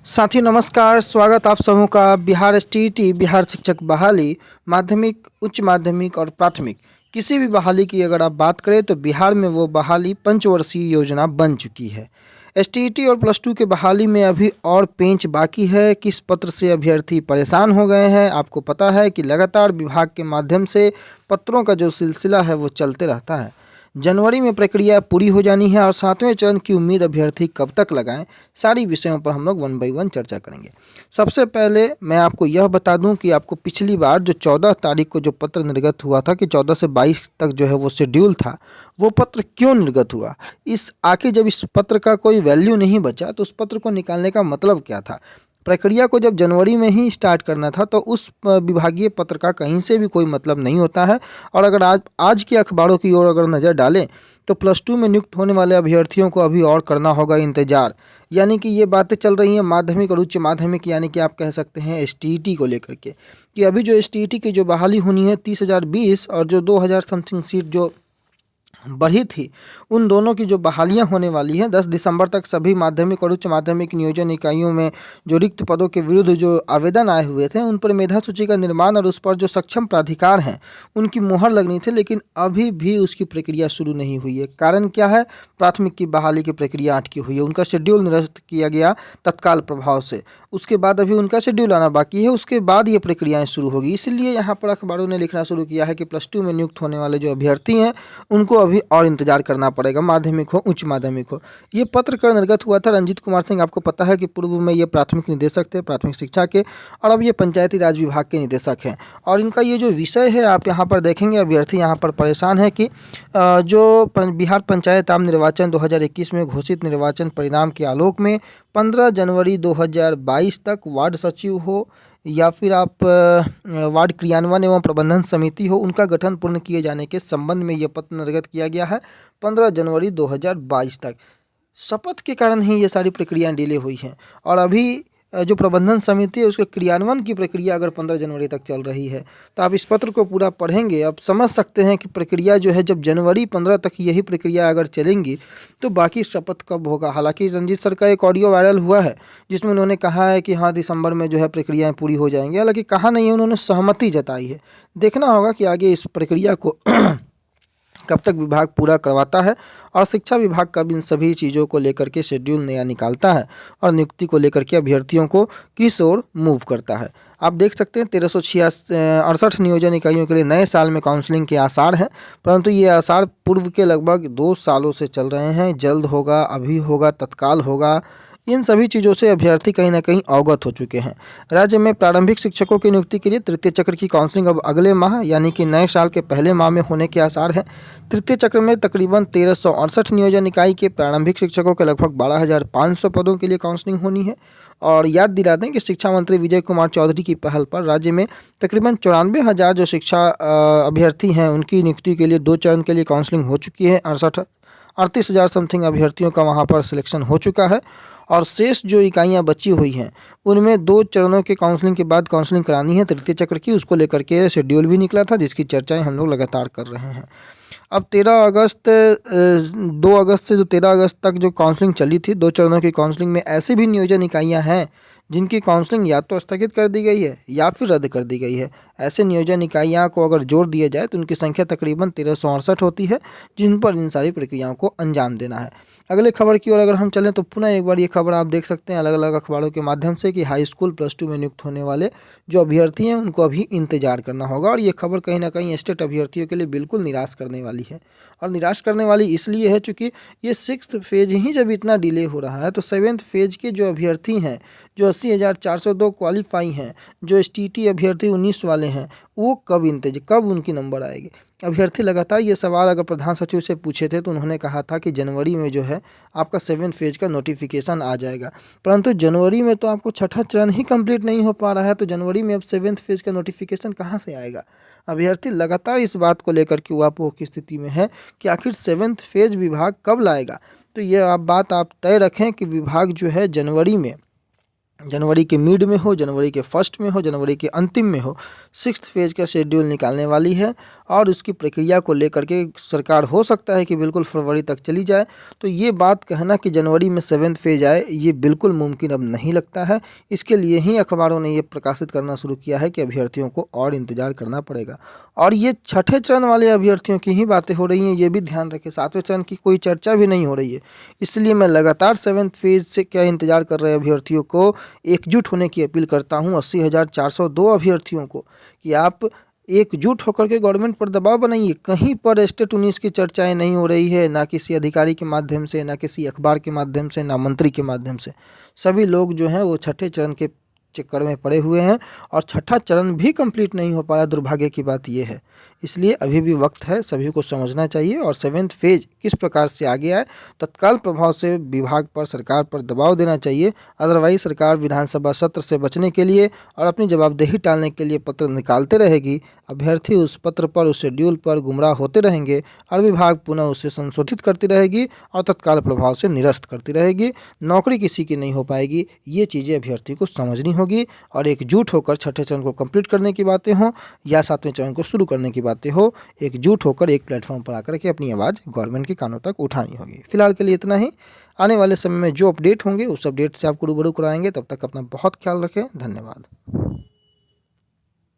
साथियों नमस्कार, स्वागत आप सबों का बिहार एसटीईटी बिहार शिक्षक बहाली माध्यमिक, उच्च माध्यमिक और प्राथमिक किसी भी बहाली की अगर आप बात करें तो बिहार में वो बहाली पंचवर्षीय योजना बन चुकी है। एसटीईटी और प्लस टू के बहाली में अभी और पेंच बाकी है। किस पत्र से अभ्यर्थी परेशान हो गए हैं, आपको पता है कि लगातार विभाग के माध्यम से पत्रों का जो सिलसिला है वो चलते रहता है। जनवरी में प्रक्रिया पूरी हो जानी है और सातवें चरण की उम्मीद अभ्यर्थी कब तक लगाएं, सारी विषयों पर हम लोग वन बाई वन चर्चा करेंगे। सबसे पहले मैं आपको यह बता दूं कि आपको पिछली बार जो 14 तारीख को जो पत्र निर्गत हुआ था कि 14 से 22 तक जो है वो शेड्यूल था, वो पत्र क्यों निर्गत हुआ, इस आखिर जब इस पत्र का कोई वैल्यू नहीं बचा तो उस पत्र को निकालने का मतलब क्या था। प्रक्रिया को जब जनवरी में ही स्टार्ट करना था तो उस विभागीय पत्र का कहीं से भी कोई मतलब नहीं होता है। और अगर आज के अखबारों की ओर अगर नज़र डालें तो प्लस टू में नियुक्त होने वाले अभ्यर्थियों को अभी और करना होगा इंतज़ार। यानी कि ये बातें चल रही हैं माध्यमिक और उच्च माध्यमिक, यानी कि आप कह सकते हैं एसटीईटी को लेकर के, कि अभी जो एसटीईटी की जो बहाली होनी है 30,020 और जो 2,000 समथिंग सीट जो बढ़ी थी, उन दोनों की जो बहालियां होने वाली हैं 10 दिसंबर तक सभी माध्यमिक और उच्च माध्यमिक नियोजन इकाइयों में जो रिक्त पदों के विरुद्ध जो आवेदन आए हुए थे उन पर मेधा सूची का निर्माण और उस पर जो सक्षम प्राधिकार हैं उनकी मुहर लगनी थी, लेकिन अभी भी उसकी प्रक्रिया शुरू नहीं हुई है। कारण क्या है? प्राथमिक की बहाली की प्रक्रिया अटकी हुई है, उनका शेड्यूल निरस्त किया गया तत्काल प्रभाव से। उसके बाद अभी उनका शेड्यूल आना बाकी है, उसके बाद ये प्रक्रियाएं शुरू होगी। इसलिए यहाँ पर अखबारों ने लिखना शुरू किया है कि प्लस टू में नियुक्त होने वाले जो अभ्यर्थी हैं उनको अभी और इंतजार करना पड़ेगा, माध्यमिक हो उच्च माध्यमिक हो। ये पत्र का निर्गत हुआ था रंजीत कुमार सिंह, आपको पता है कि पूर्व में ये प्राथमिक निदेशक थे प्राथमिक शिक्षा के, और अब ये पंचायती राज विभाग के निदेशक हैं। और इनका ये जो विषय है आप यहाँ पर देखेंगे, अभ्यर्थी यहाँ पर परेशान है कि बिहार पंचायत आम निर्वाचन 2021 में घोषित निर्वाचन परिणाम के आलोक में 15 जनवरी 2022 तक वार्ड सचिव हो या फिर आप वार्ड क्रियान्वयन एवं प्रबंधन समिति हो, उनका गठन पूर्ण किए जाने के संबंध में यह पत्र निर्गत किया गया है 15 जनवरी 2022 तक। शपथ के कारण ही ये सारी प्रक्रियाएं डिले हुई हैं। और अभी जो प्रबंधन समिति है उसके क्रियान्वयन की प्रक्रिया अगर 15 जनवरी तक चल रही है तो आप इस पत्र को पूरा पढ़ेंगे, आप समझ सकते हैं कि प्रक्रिया जो है जब जनवरी 15 तक यही प्रक्रिया अगर चलेंगी तो बाकी शपथ कब होगा। हालांकि रंजीत सर का एक ऑडियो वायरल हुआ है जिसमें उन्होंने कहा है कि हाँ दिसंबर में जो है प्रक्रियाएँ पूरी हो जाएंगी, हालांकि कहा नहीं है, उन्होंने सहमति जताई है। देखना होगा कि आगे इस प्रक्रिया को कब तक विभाग पूरा करवाता है और शिक्षा विभाग कब इन सभी चीज़ों को लेकर के शेड्यूल नया निकालता है और नियुक्ति को लेकर के अभ्यर्थियों को किस ओर मूव करता है। आप देख सकते हैं 1368 नियोजन इकाइयों के लिए नए साल में काउंसलिंग के आसार हैं, परंतु ये आसार पूर्व के लगभग 2 सालों से चल रहे हैं। जल्द होगा, अभी होगा, तत्काल होगा, इन सभी चीज़ों से अभ्यर्थी कहीं ना कहीं अवगत हो चुके हैं। राज्य में प्रारंभिक शिक्षकों की नियुक्ति के लिए तृतीय चक्र की काउंसलिंग अब अगले माह यानी कि नए साल के पहले माह में होने के आसार हैं। तृतीय चक्र में तकरीबन 1368 नियोजन इकाई के प्रारंभिक शिक्षकों के लगभग 12,500 पदों के लिए काउंसलिंग होनी है। और याद दिला दें कि शिक्षा मंत्री विजय कुमार चौधरी की पहल पर राज्य में तकरीबन 94,000 जो शिक्षा अभ्यर्थी हैं उनकी नियुक्ति के लिए 2 चरण के लिए काउंसलिंग हो चुकी है। 38,000 समथिंग अभ्यर्थियों का वहाँ पर सिलेक्शन हो चुका है और शेष जो इकाइयाँ बची हुई हैं उनमें 2 चरणों के काउंसलिंग के बाद काउंसलिंग करानी है तृतीय चक्र की। उसको लेकर के शेड्यूल भी निकला था जिसकी चर्चाएं हम लोग लगातार कर रहे हैं। अब 2 अगस्त से जो 13 अगस्त तक जो काउंसलिंग चली थी 2 चरणों की काउंसलिंग में ऐसी भी नियोजन इकाइयाँ हैं जिनकी काउंसलिंग या तो स्थगित कर दी गई है या फिर रद्द कर दी गई है। ऐसे नियोजन इकाइयाँ को अगर जोड़ दिया जाए तो उनकी संख्या तकरीबन 1368 होती है जिन पर इन सारी प्रक्रियाओं को अंजाम देना है। अगले खबर की ओर अगर हम चलें तो पुनः एक बार ये खबर आप देख सकते हैं अलग अलग अखबारों के माध्यम से कि हाई स्कूल प्लस टू में नियुक्त होने वाले जो अभ्यर्थी हैं उनको अभी इंतजार करना होगा। और ये खबर कहीं ना कहीं स्टेट अभ्यर्थियों के लिए बिल्कुल निराश करने वाली है। और निराश करने वाली इसलिए है चूँकि ये 6th फेज ही जब इतना डिले हो रहा है तो 7th फेज के जो अभ्यर्थी हैं जो 80,402 क्वालिफाई हैं, जो एसटीईटी अभ्यर्थी 19 वाले हैं, वो कब उनकी नंबर आएगी। अभ्यर्थी लगातार ये सवाल अगर प्रधान सचिव से पूछे थे तो उन्होंने कहा था कि जनवरी में जो है आपका 7th फेज का नोटिफिकेशन आ जाएगा, परंतु जनवरी में तो आपको छठा चरण ही कंप्लीट नहीं हो पा रहा है, तो जनवरी में अब 7th फेज का नोटिफिकेशन कहाँ से आएगा। अभ्यर्थी लगातार इस बात को लेकर के उहापोह की स्थिति में है कि आखिर 7th फेज विभाग कब लाएगा। तो ये आप बात आप तय रखें कि विभाग जो है जनवरी में जनवरी के मिड में हो, जनवरी के फर्स्ट में हो, जनवरी के अंतिम में हो, 6th फेज़ का शेड्यूल निकालने वाली है। और उसकी प्रक्रिया को लेकर के सरकार हो सकता है कि बिल्कुल फरवरी तक चली जाए। तो ये बात कहना कि जनवरी में 7th फेज़ आए, ये बिल्कुल मुमकिन अब नहीं लगता है। इसके लिए ही अखबारों ने ये प्रकाशित करना शुरू किया है कि अभ्यर्थियों को और इंतज़ार करना पड़ेगा। और ये छठे चरण वाले अभ्यर्थियों की ही बातें हो रही हैं, ये भी ध्यान रखें। 7वें चरण की कोई चर्चा भी नहीं हो रही है। इसलिए मैं लगातार 7th फेज़ से क्या इंतज़ार कर रहे अभ्यर्थियों को एकजुट होने की अपील करता हूं 80,402 अभ्यर्थियों को कि आप एकजुट होकर के गवर्नमेंट पर दबाव बनाइए। कहीं पर स्टेट 19 की चर्चाएं नहीं हो रही है, ना किसी अधिकारी के माध्यम से, ना किसी अखबार के माध्यम से, ना मंत्री के माध्यम से। सभी लोग जो हैं वो छठे चरण के चक्कर में पड़े हुए हैं और छठा चरण भी कंप्लीट नहीं हो पा रहा। दुर्भाग्य की बात यह है। इसलिए अभी भी वक्त है, सभी को समझना चाहिए और 7th फेज किस प्रकार से आगे आए, तत्काल प्रभाव से विभाग पर, सरकार पर दबाव देना चाहिए। अदरवाइज सरकार विधानसभा सत्र से बचने के लिए और अपनी जवाबदेही टालने के लिए पत्र निकालते रहेगी। अभ्यर्थी उस पत्र पर, उस शेड्यूल पर गुमराह होते रहेंगे और विभाग पुनः उसे संशोधित करती रहेगी और तत्काल प्रभाव से निरस्त करती रहेगी। नौकरी किसी की नहीं हो पाएगी। ये चीज़ें अभ्यर्थी को समझनी होगी और एकजुट होकर छठे चरण को कंप्लीट करने की बातें हों या 7वें चरण को शुरू करने की बातें हो, एकजुट होकर एक प्लेटफॉर्म पर आकर के अपनी आवाज़ गवर्नमेंट के कानों तक उठानी होगी। फिलहाल के लिए इतना ही। आने वाले समय में जो अपडेट होंगे उस अपडेट से आपको रूबरू कराएंगे। तब तक अपना बहुत ख्याल रखें। धन्यवाद।